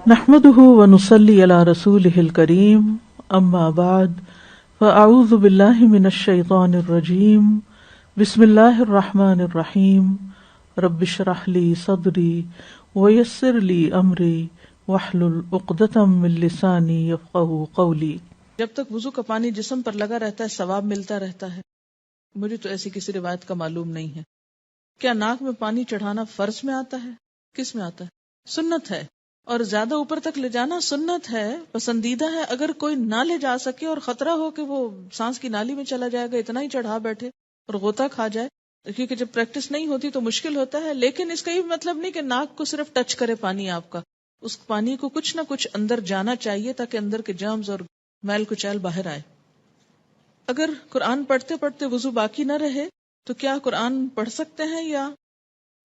نحمده ونصلي على رسوله الكريم اما بعد فاعوذ بالله من الشيطان الرجيم بسم الله الرحمن الرحيم رب اشرح لي صدري ويسر لي امري واحلل عقدة من لساني يفقهوا قولي۔ جب تک وضو کا پانی جسم پر لگا رہتا ہے ثواب ملتا رہتا ہے۔ مجھے تو ایسی کسی روایت کا معلوم نہیں ہے۔ کیا ناک میں پانی چڑھانا فرض میں آتا ہے؟ کس میں آتا ہے؟ سنت ہے، اور زیادہ اوپر تک لے جانا سنت ہے، پسندیدہ ہے۔ اگر کوئی نہ لے جا سکے اور خطرہ ہو کہ وہ سانس کی نالی میں چلا جائے گا، اتنا ہی چڑھا بیٹھے اور غوطہ کھا جائے، کیونکہ جب پریکٹس نہیں ہوتی تو مشکل ہوتا ہے۔ لیکن اس کا یہ مطلب نہیں کہ ناک کو صرف ٹچ کرے پانی آپ کا، اس پانی کو کچھ نہ کچھ اندر جانا چاہیے تاکہ اندر کے جرمز اور میل کچیل باہر آئے۔ اگر قرآن پڑھتے پڑھتے وضو باقی نہ رہے تو کیا قرآن پڑھ سکتے ہیں یا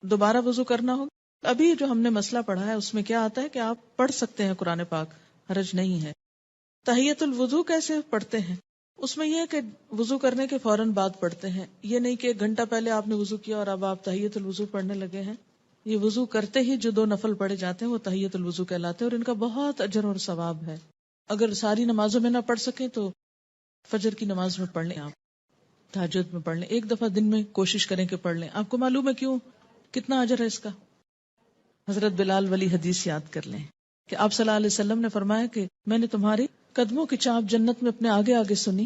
دوبارہ وضو کرنا ہوگا؟ ابھی جو ہم نے مسئلہ پڑھا ہے اس میں کیا آتا ہے کہ آپ پڑھ سکتے ہیں قرآن پاک، حرج نہیں ہے۔ تحیۃ الوضو کیسے پڑھتے ہیں؟ اس میں یہ ہے کہ وضو کرنے کے فوراً بعد پڑھتے ہیں، یہ نہیں کہ 1 گھنٹہ پہلے آپ نے وضو کیا اور اب آپ تحیۃ الوضو پڑھنے لگے ہیں۔ یہ وضو کرتے ہی جو 2 نفل پڑھے جاتے ہیں وہ تحیۃ الوضو کہلاتے ہیں، اور ان کا بہت اجر اور ثواب ہے۔ اگر ساری نمازوں میں نہ پڑھ سکیں تو فجر کی نماز میں پڑھ لیں، آپ تہجد میں پڑھ لیں، 1 دفعہ دن میں کوشش کریں کہ پڑھ لیں۔ آپ کو معلوم ہے کیوں، کتنا اجر ہے اس کا؟ حضرت بلال والی حدیث یاد کر لیں کہ آپ صلی اللہ علیہ وسلم نے فرمایا کہ میں نے تمہاری قدموں کی چاپ جنت میں اپنے آگے آگے سنی،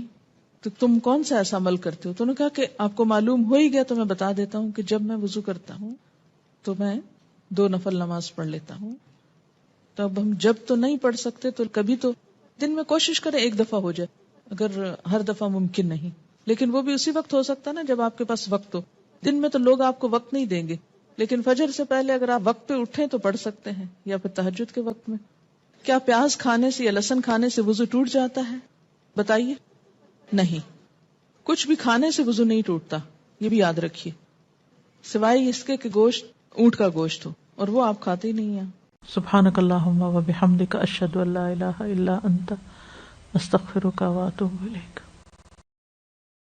تو تم کون سا ایسا عمل کرتے ہو؟ تو انہوں نے کہا کہ آپ کو معلوم ہو ہی گیا تو میں بتا دیتا ہوں کہ جب میں وضو کرتا ہوں تو میں 2 نفل نماز پڑھ لیتا ہوں۔ تو اب ہم جب تو نہیں پڑھ سکتے تو کبھی تو دن میں کوشش کریں 1 دفعہ ہو جائے، اگر ہر دفعہ ممکن نہیں، لیکن وہ بھی اسی وقت ہو سکتا ہے نا جب آپ کے پاس وقت ہو۔ دن میں تو لوگ آپ کو وقت نہیں دیں گے، لیکن فجر سے پہلے اگر آپ وقت پہ اٹھیں تو پڑھ سکتے ہیں، یا پھر تہجد کے وقت میں۔ کیا پیاز کھانے سے یا لہسن کھانے سے وضو ٹوٹ جاتا ہے؟ بتائیے۔ نہیں، کچھ بھی کھانے سے وضو نہیں ٹوٹتا، یہ بھی یاد رکھیے، سوائے اس کے کہ گوشت اونٹ کا گوشت ہو، اور وہ آپ کھاتے ہی نہیں ہیں۔ سبحانک اللہم و بحمدک اشہد ان لا الہ الا انت استغفرک و اتوب الیک۔